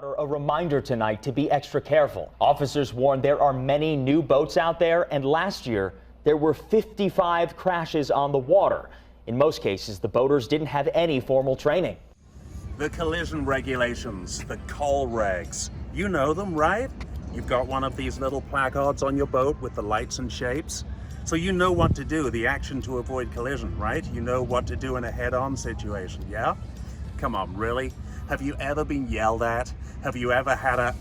A reminder tonight to be extra careful. Officers warn there are many new boats out there, and last year there were 55 crashes on the water. In most cases, the boaters didn't have any formal training. The collision regulations, the ColRegs. You know them, right? You've got one of these little placards on your boat with the lights and shapes. So you know what to do, the action to avoid collision, right? You know what to do in a head-on situation, yeah? Come on, really? Have you ever been yelled at? Have you ever had a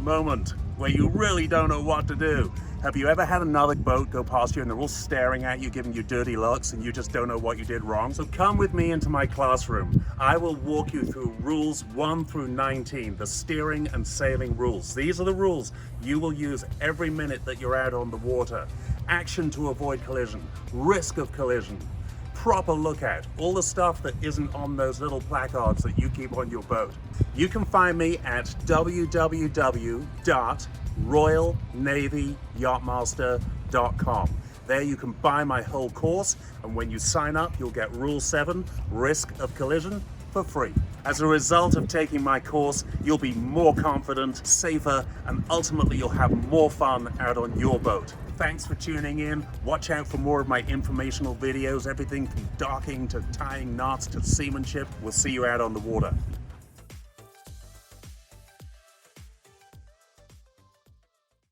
moment where you really don't know what to do? Have you ever had another boat go past you and they're all staring at you, giving you dirty looks, and you just don't know what you did wrong? So come with me into my classroom. I will walk you through rules 1 through 19, the steering and sailing rules. These are the rules you will use every minute that you're out on the water. Action to avoid collision, risk of collision, proper lookout, all the stuff that isn't on those little placards that you keep on your boat. You can find me at www.royalnavyyachtmaster.com. There you can buy my whole course, and when you sign up, you'll get Rule 7, Risk of Collision, for free. As a result of taking my course, you'll be more confident, safer, and ultimately you'll have more fun out on your boat. Thanks for tuning in. Watch out for more of my informational videos, everything from docking to tying knots to seamanship. We'll see you out on the water.